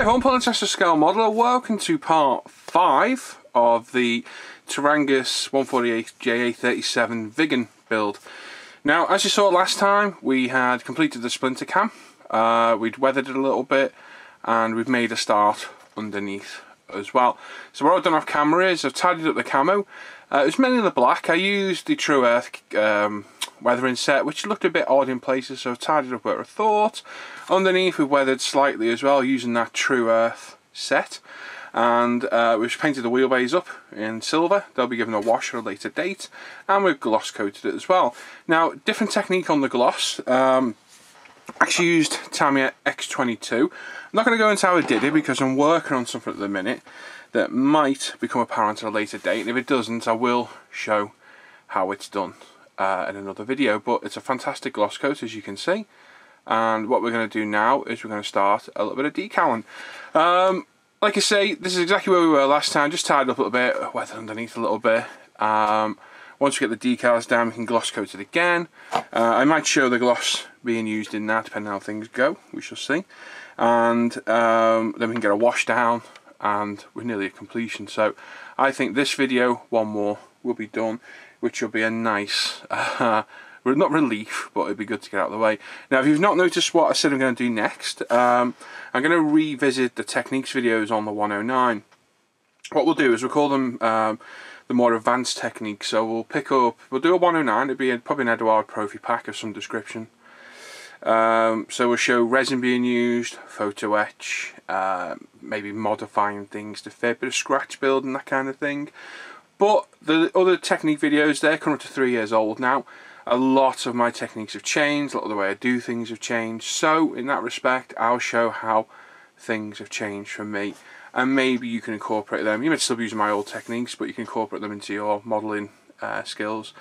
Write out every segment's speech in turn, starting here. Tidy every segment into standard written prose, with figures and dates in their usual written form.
Hi home, Tester Scale Modeler. Welcome to part 5 of the Tarangus 148 JA37 Viggen build. Now, as you saw last time, we had completed the splinter cam. We'd weathered it a little bit and we've made a start underneath as well. So what I've done off camera is I've tidied up the camo. It was mainly the black. I used the True Earth weathering set, which looked a bit odd in places, so I've tidied up where I thought. Underneath we've weathered slightly as well using that True Earth set, and we've painted the wheelbase up in silver. They'll be given a wash at a later date, and we've gloss coated it as well. Now, different technique on the gloss. Actually used Tamiya X22. I'm not going to go into how I did it because I'm working on something at the minute that might become apparent at a later date, and if it doesn't I will show how it's done in another video. But it's a fantastic gloss coat, as you can see, and what we're going to do now is we're going to start a little bit of decaling. Like I say, this is exactly where we were last time, just tied up a little bit, weathered underneath a little bit. Once we get the decals down, we can gloss coat it again. I might show the gloss being used in that, depending on how things go, we shall see. And then we can get a wash down, and we're nearly at completion. So I think this video, one more, will be done, which will be a nice, not relief, but it'd be good to get out of the way. Now, if you've not noticed what I said I'm going to do next, I'm going to revisit the techniques videos on the 109. What we'll do is we'll call them the more advanced techniques. So we'll do a 109, it'll be probably an Edouard Profi pack of some description. So we'll show resin being used, photo etch, maybe modifying things to fit, bit of scratch build and that kind of thing. But the other technique videos, they're coming up to 3 years old now. A lot of my techniques have changed, a lot of the way I do things have changed. So in that respect, I'll show how things have changed for me, and maybe you can incorporate them. You might still be using my old techniques, but you can incorporate them into your modelling skills,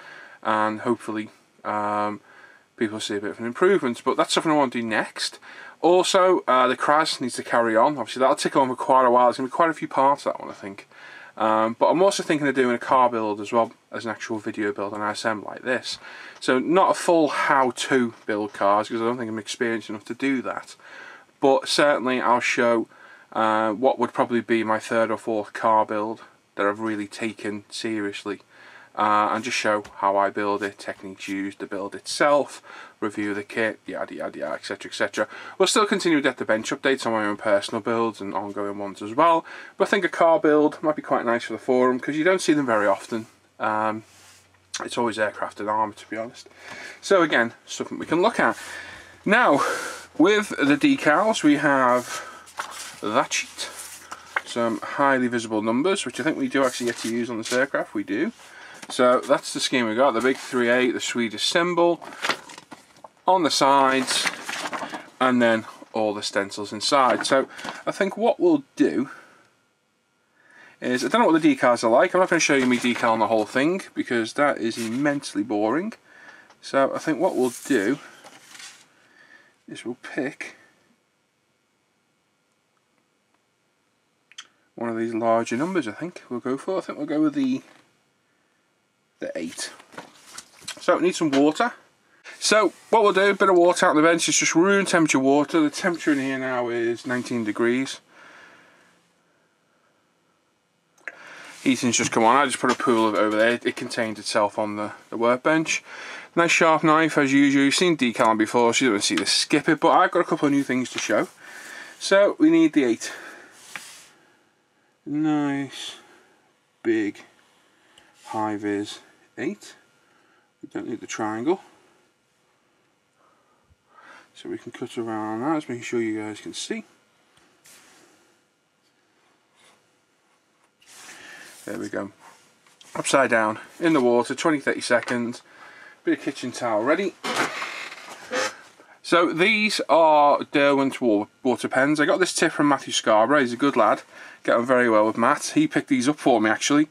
and hopefully people see a bit of an improvement. But that's something I want to do next. Also, the CRAS needs to carry on. Obviously that'll tick on for quite a while. There's going to be quite a few parts of that one, I think. But I'm also thinking of doing a car build as well as an actual video build on ISM like this. So not a full how-to build cars, because I don't think I'm experienced enough to do that. But certainly I'll show what would probably be my 3rd or 4th car build that I've really taken seriously. And just show how I build it, techniques used, the build itself, review the kit, yada yada yada, etc etc. We'll still continue to get the bench updates on my own personal builds and ongoing ones as well, but I think a car build might be quite nice for the forum because you don't see them very often. It's always aircraft and armour, to be honest. So again, something we can look at. Now, with the decals we have that sheet, some highly visible numbers, which I think we do actually get to use on this aircraft. We do. So that's the scheme we got, the big 3.8, the Swedish symbol on the sides, and then all the stencils inside. So I think what we'll do is, I don't know what the decals are like. I'm not going to show you me decal on the whole thing because that is immensely boring. So I think what we'll do is we'll pick one of these larger numbers. I think we'll go for. I think we'll go with the 8. So it needs some water. So what we'll do, a bit of water out on the bench. It's just room temperature water. The temperature in here now is 19 degrees. Heating's just come on. I just put a pool of it over there. It contained itself on the workbench. Nice sharp knife as usual. You've seen decaling before, so you don't see this, skip it, but I've got a couple of new things to show. So we need the 8. Nice big high vis 8. We don't need the triangle, so we can cut around that, just making sure you guys can see. There we go. Upside down in the water, 20-30 seconds. Bit of kitchen towel ready. So these are Derwent's water pens. I got this tip from Matthew Scarborough. He's a good lad. Get on very well with Matt. He picked these up for me actually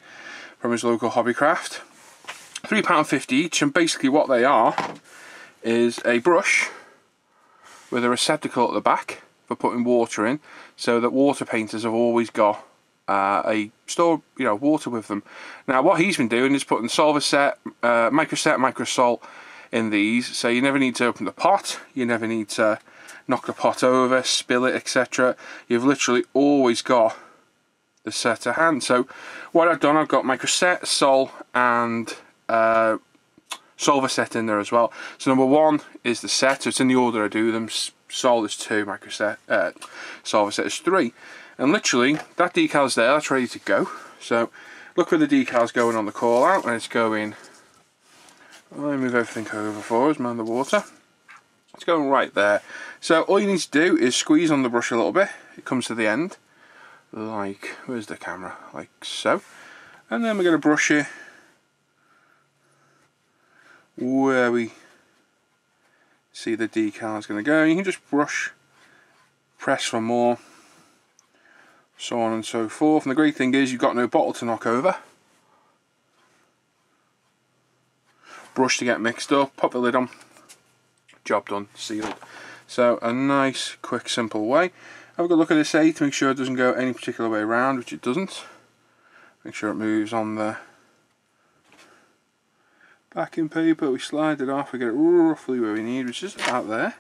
from his local hobbycraft. £3.50 each, and basically what they are is a brush with a receptacle at the back for putting water in, so that water painters have always got a store, water with them. Now what he's been doing is putting Solvaset, micro salt in these, so you never need to open the pot, you never need to knock the pot over, spill it, etc. You've literally always got the set to hand. So what I've done, I've got microset, sol and solver set in there as well. So number 1 is the set, so it's in the order I do them. Sol is 2, microset, solver set is 3. And literally that decal's there, that's ready to go. So look where the decal's going on the call out, and it's going, I'll move everything over for us, man the water. It's going right there. So all you need to do is squeeze on the brush a little bit. It comes to the end, like, where's the camera? Like so. And then we're going to brush it where we see the decal is going to go. You can just brush, press for more, so on and so forth. And the great thing is you've got no bottle to knock over. Brush to get mixed up, pop the lid on, job done, sealed. So a nice, quick, simple way. Have a good look at this A to make sure it doesn't go any particular way around, which it doesn't. Make sure it moves on the backing paper. We slide it off, we get it roughly where we need, which is about there.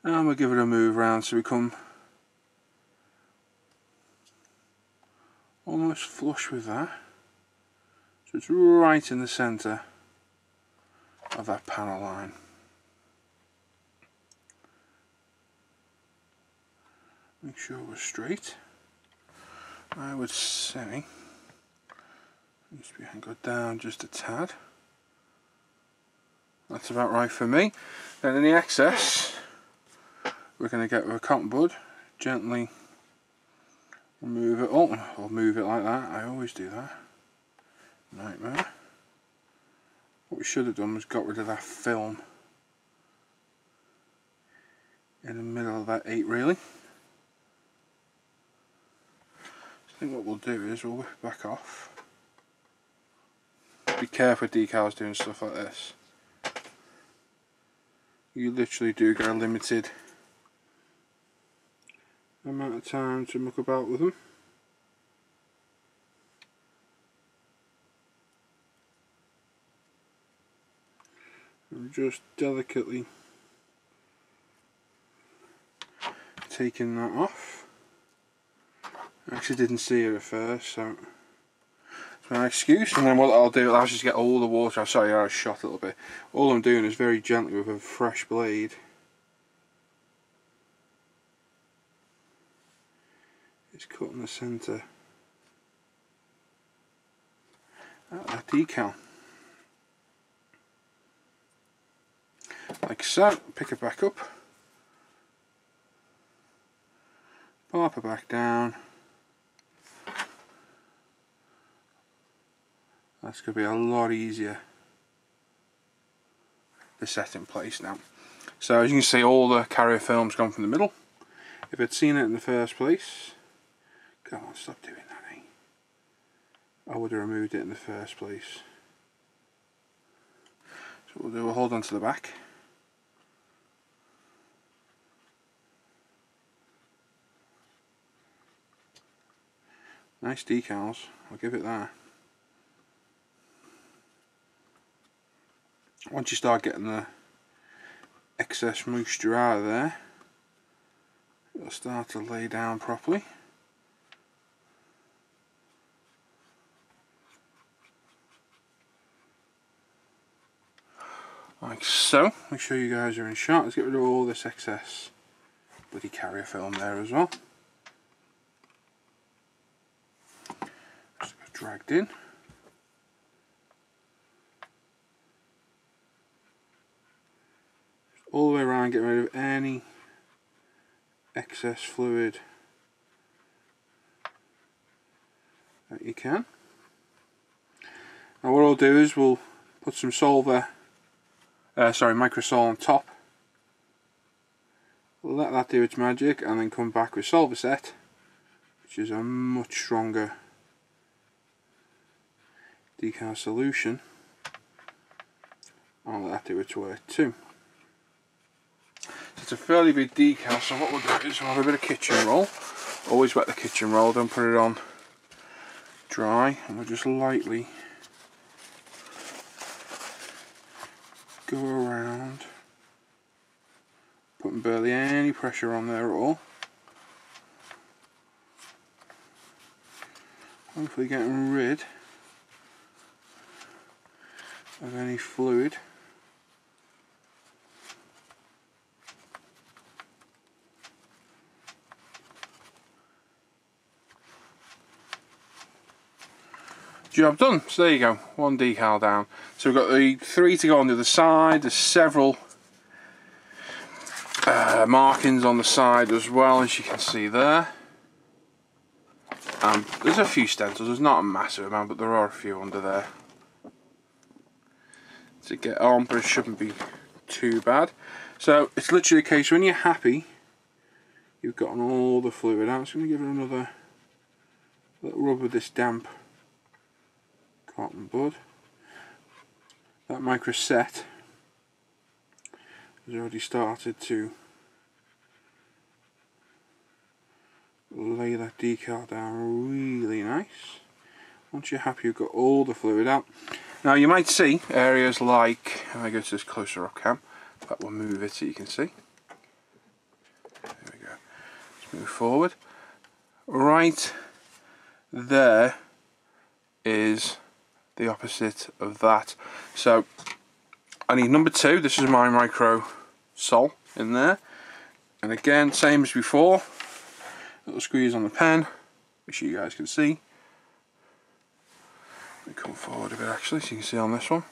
And we'll give it a move around so we come almost flush with that. So it's right in the centre of that panel line. Make sure we're straight. I would say needs to be angled down just a tad. That's about right for me. Then in the excess, we're going to get with a cotton bud, gently remove it. Oh, I'll move it like that. I always do that. Nightmare. What we should have done was got rid of that film in the middle of that 8 really. So I think what we'll do is we'll whip it back off. Be careful with decals doing stuff like this. You literally do get a limited amount of time to muck about with them. I'm just delicately taking that off. I actually didn't see it at first, so it's my excuse. And then what I'll do, I'll just get all the water. I'm sorry, I shot a little bit. All I'm doing is very gently with a fresh blade, it's cutting the centre out of that decal. Like so. Pick it back up, pop it back down. That's going to be a lot easier to set in place now. So as you can see, all the carrier film's gone from the middle. If I'd seen it in the first place, come on, stop doing that, eh? I would have removed it in the first place. So what we'll do, we'll hold on to the back. Nice decals, I'll give it that. Once you start getting the excess moisture out of there, it'll start to lay down properly. Like so. Make sure you guys are in shot. Let's get rid of all this excess bloody carrier film there as well. Just got dragged in. All the way around, get rid of any excess fluid that you can. Now what I'll do is we'll put some microsol on top. We'll let that do its magic and then come back with solver set, which is a much stronger decal solution. I'll let that do its work too. It's a fairly big decal, so what we'll do is we'll have a bit of kitchen roll. Always wet the kitchen roll, don't put it on dry, and we'll just lightly go around, put barely any pressure on there at all. Hopefully getting rid of any fluid. Job done. So there you go, one decal down. So we've got the 3 to go on the other side. There's several markings on the side as well, as you can see there. There's a few stencils, there's not a massive amount, but there are a few under there to get on, but it shouldn't be too bad. So it's literally a case when you're happy you've gotten all the fluid out. I'm just going to give it another little rub with this damp cotton bud. That micro set has already started to lay that decal down really nice. Once you're happy you've got all the fluid out. Now you might see areas like, if I go to this closer up cam, that will move it so you can see. There we go. Let's move forward. Right there is the opposite of that. So I need number 2. This is my micro sol in there, and again same as before, little squeeze on the pen, which you guys can see. Let me come forward a bit actually so you can see on this one.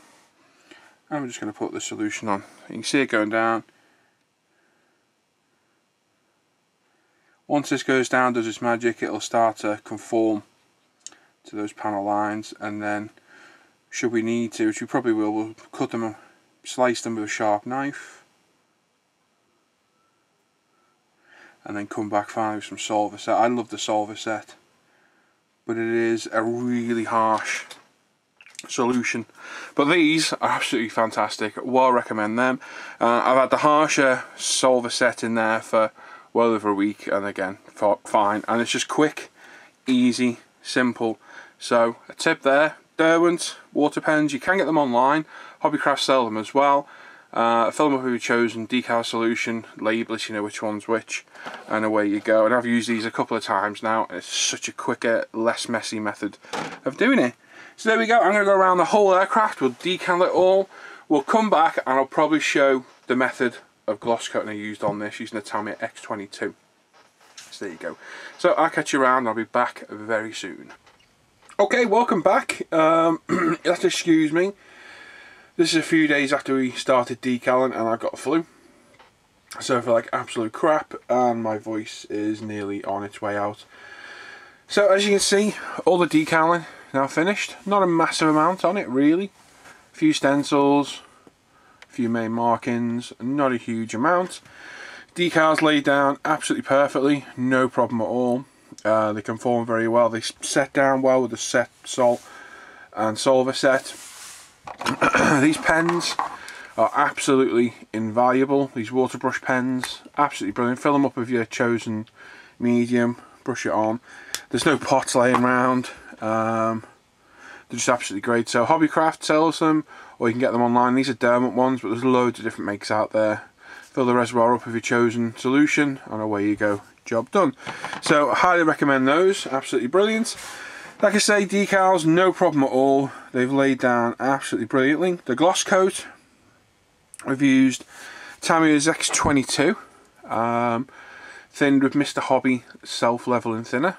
And we're just going to put the solution on. You can see it going down. Once this goes down, does its magic, it'll start to conform to those panel lines, and then should we need to, which we probably will, we'll cut them, slice them with a sharp knife, and then come back finally with some solver set. I love the solver set, but it is a really harsh solution. But these are absolutely fantastic, well recommend them. I've had the harsher solver set in there for well over a week, and again fine, and it's just quick, easy, simple. So a tip there, Derwent water pens, you can get them online. Hobbycraft sell them as well. Fill them up with your chosen decal solution, label it, you know which one's which, and away you go. And I've used these a couple of times now, and it's such a quicker, less messy method of doing it. So there we go, I'm going to go around the whole aircraft, we'll decal it all, we'll come back and I'll probably show the method of gloss coating I used on this using the Tamiya X22. So there you go. So I'll catch you around, I'll be back very soon. Okay, welcome back. You have to excuse me. This is a few days after we started decaling and I got a flu. So I feel like absolute crap and my voice is nearly on its way out. So as you can see, all the decaling now finished. Not a massive amount on it really. A few stencils, a few main markings, not a huge amount. Decals laid down absolutely perfectly, no problem at all. They conform very well. They set down well with the set sol and solver set. These pens are absolutely invaluable. These water brush pens, absolutely brilliant. Fill them up with your chosen medium, brush it on. There's no pots laying around. They're just absolutely great. So Hobbycraft sells them, or you can get them online. These are Derwent ones, but there's loads of different makes out there. Fill the reservoir up with your chosen solution, and away you go. Job done. So highly recommend those, absolutely brilliant. Like I say, decals, no problem at all. They've laid down absolutely brilliantly. The gloss coat, we've used Tamiya's X22, thinned with Mr. Hobby self-leveling thinner.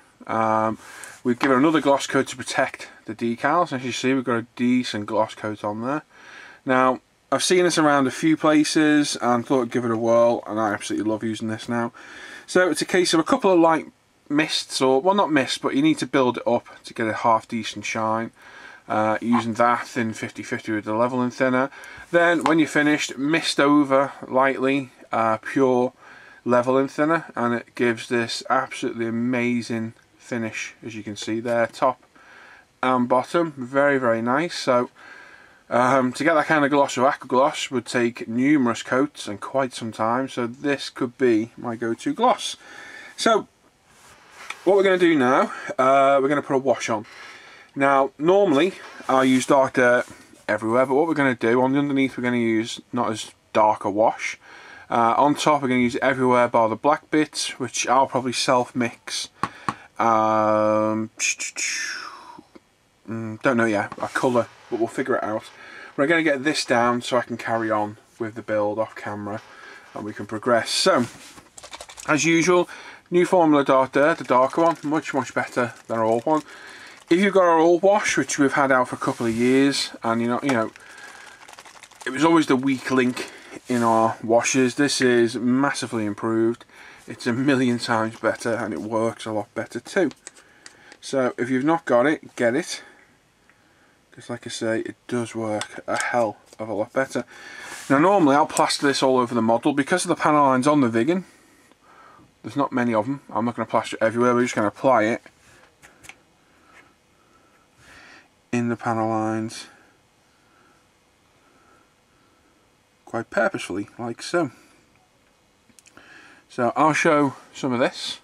We've given another gloss coat to protect the decals. As you see, we've got a decent gloss coat on there. Now, I've seen this around a few places and thought I'd give it a whirl, and I absolutely love using this now. So it's a case of a couple of light mists, or well, not mists, but you need to build it up to get a half decent shine, using that thin 50/50 with the leveling thinner. Then when you're finished, mist over lightly pure leveling thinner, and it gives this absolutely amazing finish, as you can see there, top and bottom. Very, very nice. So to get that kind of gloss or aqua gloss would take numerous coats and quite some time, so this could be my go-to gloss. So what we're going to do now, we're going to put a wash on. Now normally I use dark dirt everywhere, but what we're going to do on the underneath, we're going to use not as dark a wash, On top we're going to use everywhere bar the black bits, which I'll probably self-mix. Don't know yet, a colour, but we'll figure it out. We're going to get this down so I can carry on with the build off camera and we can progress. So, as usual, new formula dart there, the darker one, much better than our old one. If you've got our old wash, which we've had out for a couple of years, and you know, it was always the weak link in our washes, this is massively improved. It's a million times better and it works a lot better too. So if you've not got it, get it. Because like I say, it does work a hell of a lot better. Now normally I'll plaster this all over the model. Because of the panel lines on the Viggen, there's not many of them. I'm not going to plaster it everywhere, we're just going to apply it in the panel lines quite purposefully, like so. So I'll show some of this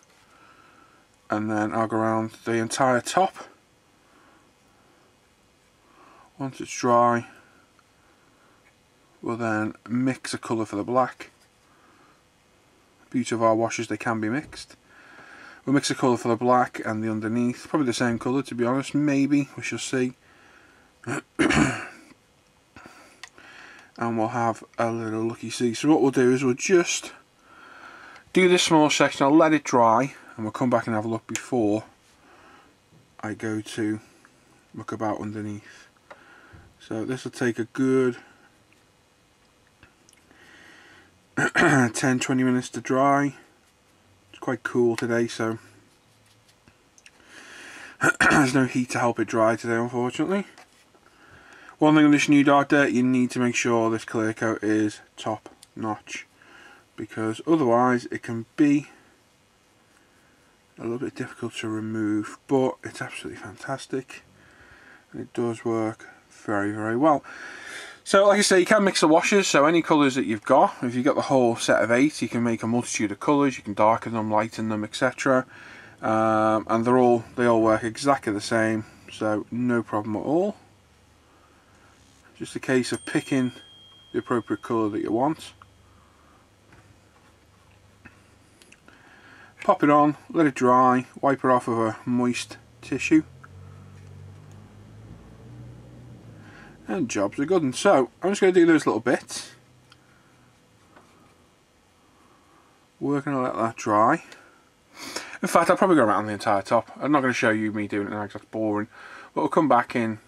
and then I'll go around the entire top. Once it's dry, we'll then mix a colour for the black. The beauty of our washes, they can be mixed. We'll mix a colour for the black and the underneath, probably the same colour to be honest, maybe, we shall see. And we'll have a little looky-see. So what we'll do is we'll just do this small section, I'll let it dry, and we'll come back and have a look before I go to look about underneath. So this will take a good 10-20 minutes to dry. It's quite cool today, so there's no heat to help it dry today, unfortunately. One thing on this new dart dirt, you need to make sure this clear coat is top notch, because otherwise it can be a little bit difficult to remove, but it's absolutely fantastic and it does work very well. So like I say, you can mix the washes, so any colours that you've got, if you've got the whole set of 8, you can make a multitude of colours, you can darken them, lighten them, etc. And they all work exactly the same, so no problem at all. Just a case of picking the appropriate colour that you want. Pop it on, let it dry, wipe it off with a moist tissue. And jobs are good. And so I'm just going to do those little bits. We're going to let that dry. In fact, I'll probably go around the entire top. I'm not going to show you me doing it now because that's boring. But we'll come back in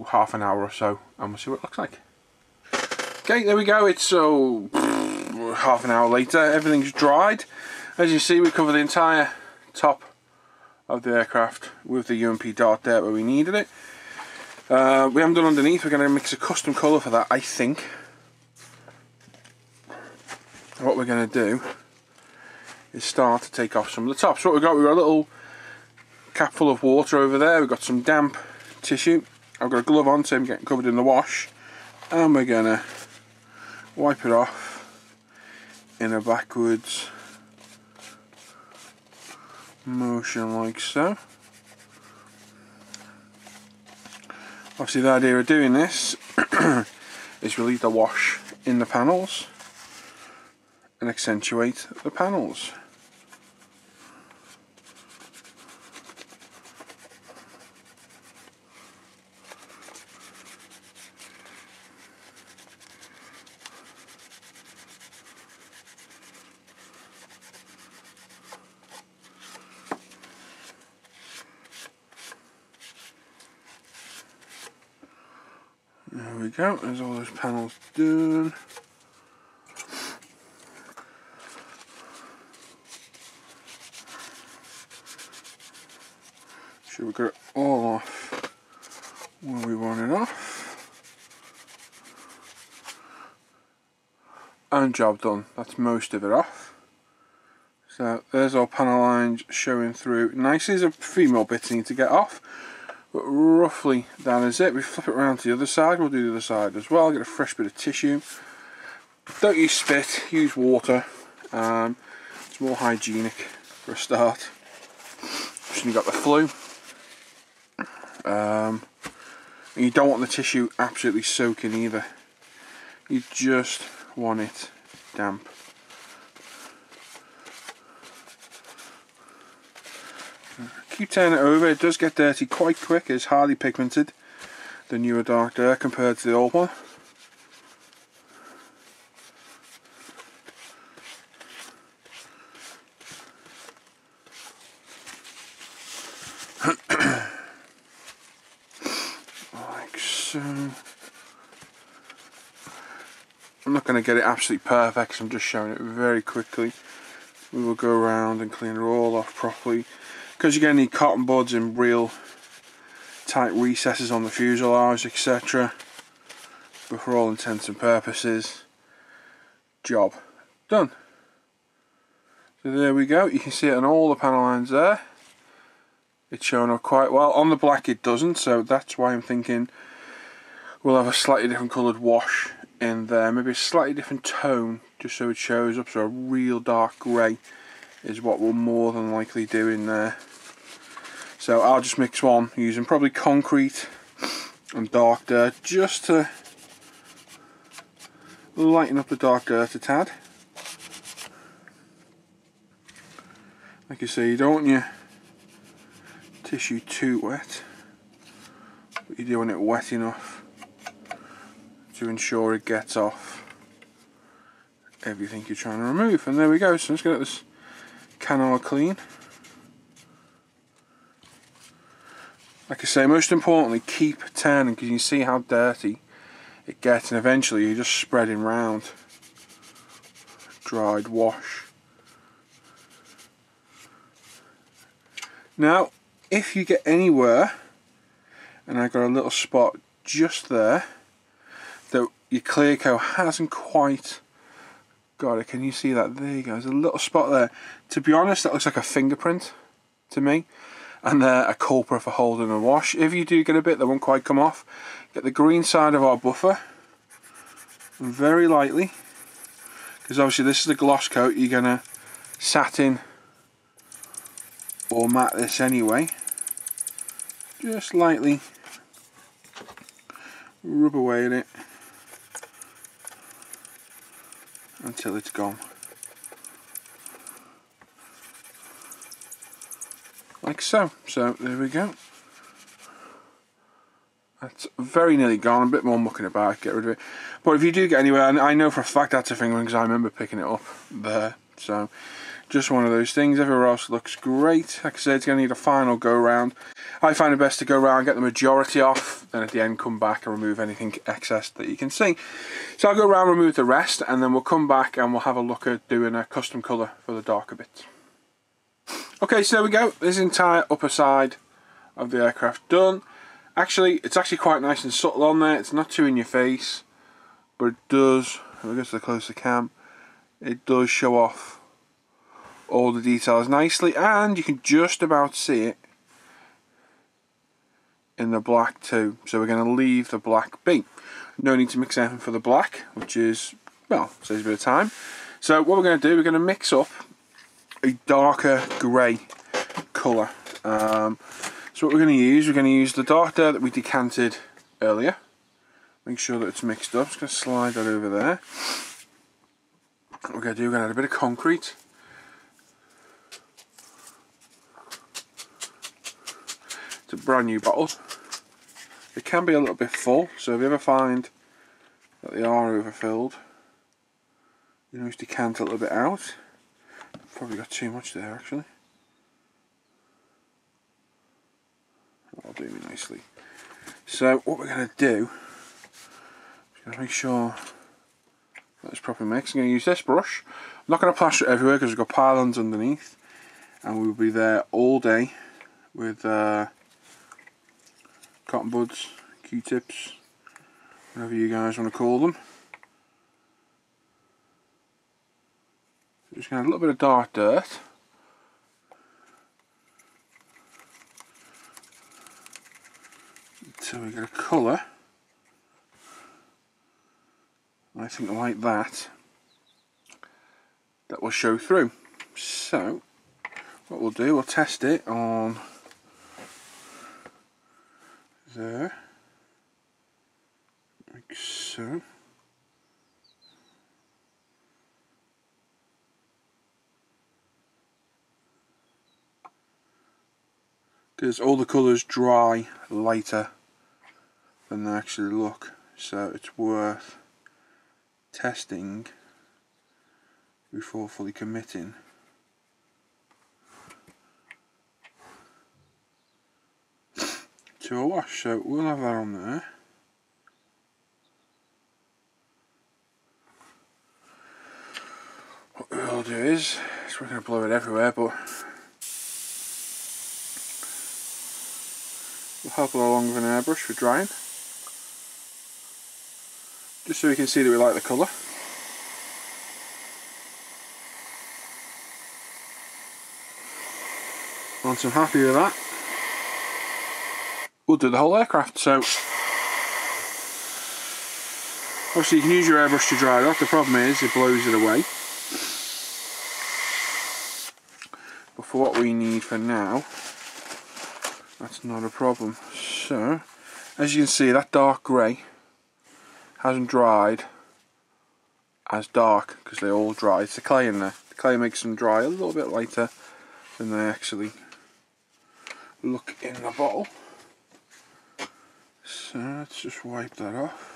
half an hour or so and we'll see what it looks like. Okay, there we go. It's half an hour later. Everything's dried. As you see, we cover the entire top of the aircraft with the UMP dart dirt where we needed it. We haven't done underneath. We're going to mix a custom colour for that, I think. What we're going to do is start to take off some of the tops. So what we've got a little cap full of water over there. We've got some damp tissue. I've got a glove on, so I'm getting covered in the wash. And we're going to wipe it off in a backwards motion like so. Obviously the idea of doing this is relieve the wash in the panels and accentuate the panels. There we go, there's all those panels done. Sure we got it all off where we want it off. And job done, that's most of it off. So there's our panel lines showing through nicely. There's a few more bits I need to get off. But roughly that is it. We flip it around to the other side, we'll do the other side as well. Get a fresh bit of tissue. Don't use spit, use water. It's more hygienic for a start. Especially when you've got the flu. And you don't want the tissue absolutely soaking either. You just want it damp. keep turning it over. It does get dirty quite quick. It's highly pigmented, the newer dark dirt, compared to the old one. Like so. I'm not going to get it absolutely perfect because I'm just showing it very quickly. We will go around and clean it all off properly, because you're going to need cotton buds and real tight recesses on the fuselage, etc. But for all intents and purposes, job done. So there we go. You can see it on all the panel lines there. It's showing up quite well. On the black it doesn't, so that's why I'm thinking we'll have a slightly different coloured wash in there, maybe a slightly different tone, just so it shows up. So a real dark grey is what we'll more than likely do in there. So I'll just mix one using probably concrete and dark dirt, just to lighten up the dark dirt a tad. Like I say, you don't want your tissue too wet, but you do want it wet enough to ensure it gets off everything you're trying to remove. And there we go. So let's get this canal clean. Like I say, most importantly, keep turning, because you can see how dirty it gets, and eventually you're just spreading round dried wash. Now, if you get anywhere, and I got a little spot just there that your clear coat hasn't quite got it, can you see that? There you go, there's a little spot there. To be honest, that looks like a fingerprint to me, and they're a culprit for holding a wash. If you do get a bit that won't quite come off, get the green side of our buffer and very lightly, because obviously this is a gloss coat, you're going to satin or matte this anyway. Just lightly rub away at it until it's gone. Like so. So there we go. That's very nearly gone. A bit more mucking about, get rid of it. But if you do get anywhere, and I know for a fact that's a fingerprint because I remember picking it up there. So just one of those things. Everywhere else looks great. Like I said, it's going to need a final go round. I find it best to go around, get the majority off, then at the end come back and remove anything excess that you can see. So I'll go around, remove the rest, and then we'll come back and we'll have a look at doing a custom colour for the darker bits. Okay, so there we go. This entire upper side of the aircraft done. Actually, it's actually quite nice and subtle on there. It's not too in your face, but it does, if we go to the closer cam, it does show off all the details nicely, and you can just about see it in the black too. So we're going to leave the black be. No need to mix anything for the black, which is, well, saves a bit of time. So what we're going to do, we're going to mix up a darker grey colour. So what we're going to use the dark dirt that we decanted earlier. Make sure that it's mixed up. Just going to slide that over there. What we're going to do, we're going to add a bit of concrete. It's a brand new bottle. It can be a little bit full, so if you ever find that they are overfilled, you know, just decant a little bit out. Probably got too much there actually. That'll do me nicely. So what we're going to do, is going to make sure that it's properly mixed. I'm going to use this brush. I'm not going to plaster it everywhere because we've got pylons underneath, and we'll be there all day with cotton buds, Q-tips, whatever you guys want to call them. Just going to add a little bit of dark dirt. Until we get a colour, I think like that, that will show through. So what we'll do, we'll test it on there, like so. because all the colours dry lighter than they actually look, so it's worth testing before fully committing. To a wash, so we'll have that on there. What we'll do is, we're going to blow it everywhere, but we'll help it along with an airbrush for drying, just so we can see that we like the colour. Once I'm happy with that, we'll do the whole aircraft. So obviously you can use your airbrush to dry it off. The problem is it blows it away. But for what we need for now, that's not a problem. So as you can see, that dark grey hasn't dried as dark because they all dry. It's the clay in there. The clay makes them dry a little bit lighter than they actually look in the bottle. So let's just wipe that off.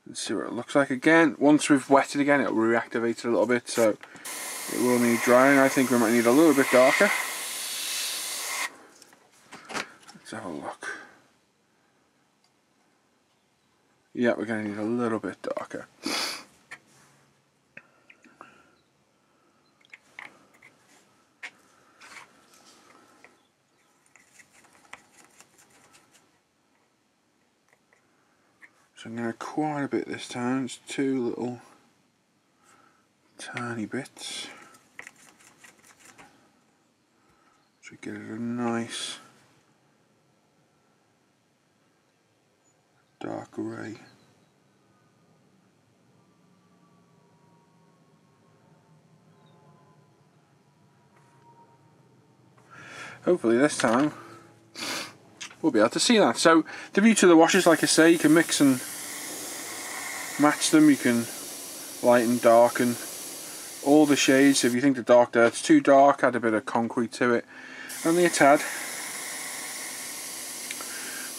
And see what it looks like again. Once we've wet it again, it'll reactivate it a little bit, so it will need drying. I think we might need a little bit darker. Let's have a look. Yeah, we're going to need a little bit darker. So I'm going to quite a bit this time. It's 2 little tiny bits. So get it a nice dark grey. Hopefully this time we'll be able to see that. So the beauty of the washes, like I say, you can mix and match them. You can lighten, darken, all the shades. If you think the dark dirt's too dark, add a bit of concrete to it, and the tad.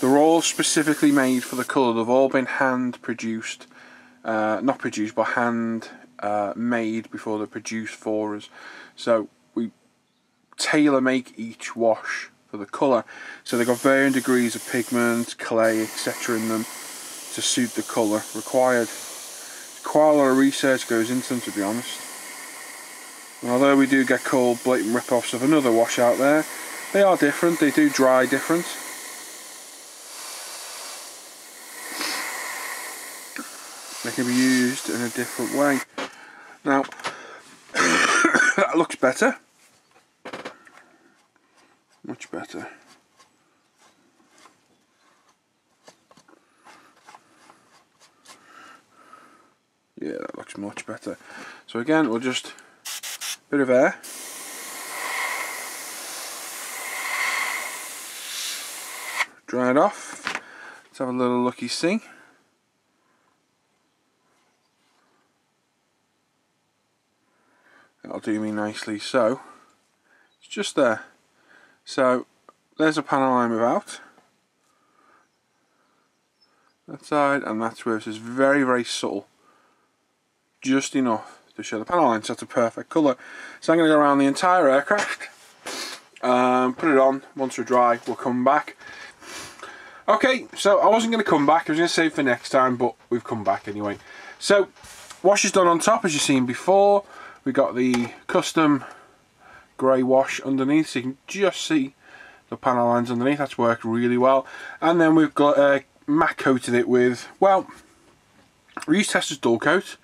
They're all specifically made for the colour. They've all been hand produced, not produced, but hand made before they're produced for us. So we tailor make each wash for the colour. So they've got varying degrees of pigment, clay, etc. in them to suit the colour required. Quite a lot of research goes into them, to be honest. And although we do get called blatant rip-offs of another wash out there, they are different. They do dry different. They can be used in a different way. Now, that looks better. Much better. Yeah, that looks much better. So again, we'll just a bit of air. Dry it off. Let's have a little looky see. That'll do me nicely. So it's just there. So there's a panel I'm about. That side and that's where it's very, very subtle. Just enough to show the panel line, so that's a perfect colour. So I'm going to go around the entire aircraft, put it on. Once we're dry, we'll come back. Okay, so I wasn't going to come back, I was going to save for next time, but we've come back anyway. So, wash is done on top, as you've seen before. We got the custom grey wash underneath, so you can just see the panel lines underneath. That's worked really well. And then we've got matte coated it with, well, we use Testa's Dual Coat,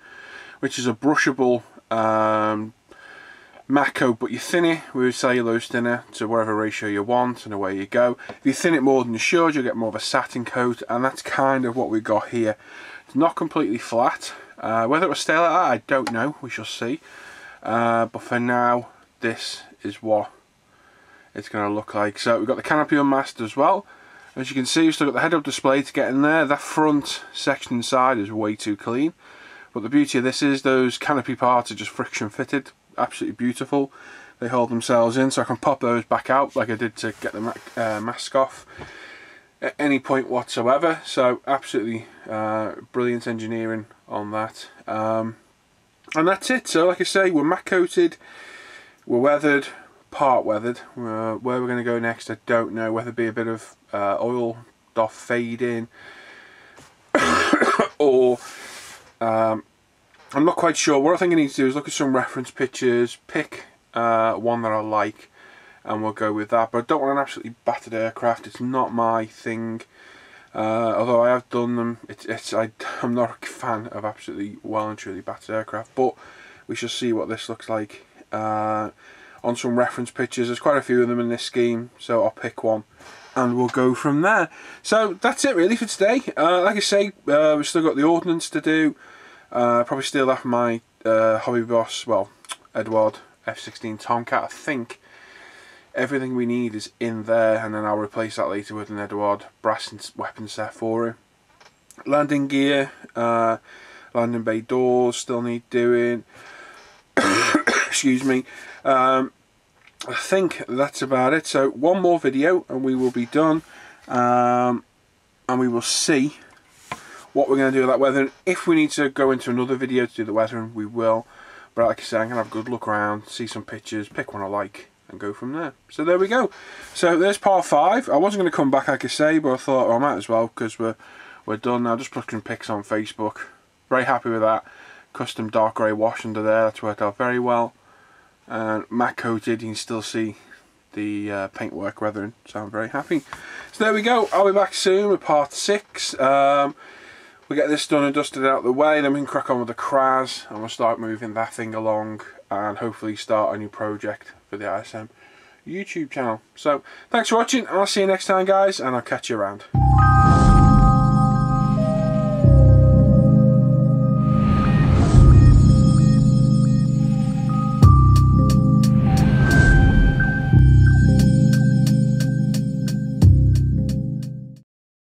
which is a brushable matte coat, but you thin it with cellulose thinner to whatever ratio you want, and away you go. If you thin it more than you should, you'll get more of a satin coat, and that's kind of what we got here. It's not completely flat. Whether it will stay like that, I don't know. We shall see. But for now, this is what it's going to look like. So we've got the canopy unmasked as well. As you can see, we've still got the head-up display to get in there. That front section inside is way too clean. But the beauty of this is those canopy parts are just friction fitted, absolutely beautiful. They hold themselves in, so I can pop those back out like I did to get the mask off at any point whatsoever. So absolutely brilliant engineering on that. And that's it. So like I say, we're matte coated, we're weathered, part weathered. Where we're going to go next, I don't know. Whether it be a bit of oil doff fade in or I'm not quite sure. What I think I need to do is look at some reference pictures, pick one that I like, and we'll go with that. But I don't want an absolutely battered aircraft. It's not my thing. Although I have done them, I'm not a fan of absolutely well and truly battered aircraft. But we shall see what this looks like on some reference pictures. There's quite a few of them in this scheme, so I'll pick one and we'll go from there. So that's it really for today. Like I say, we've still got the ordnance to do. Probably steal that from my hobby boss, well, Edward F-16 Tomcat. I think everything we need is in there, and then I'll replace that later with an Edward brass and weapon set for him. Landing gear, landing bay doors still need doing. Excuse me. I think that's about it. So one more video and we will be done, and we will see what we're going to do with that weathering. If we need to go into another video to do the weathering, we will. But like I said, I'm going to have a good look around, see some pictures, pick one I like, and go from there. So there we go. So there's part 5. I wasn't going to come back, like I say, but I thought, oh, I might as well, because we're done now. Just put some pics on Facebook. Very happy with that. Custom dark grey wash under there. That's worked out very well. And matte coated, you can still see the paintwork weathering. So I'm very happy. So there we go. I'll be back soon with part 6. We get this done and dusted out of the way, then we can crack on with the CRAS, and we'll start moving that thing along and hopefully start a new project for the ISM YouTube channel. So thanks for watching, I'll see you next time guys, and I'll catch you around.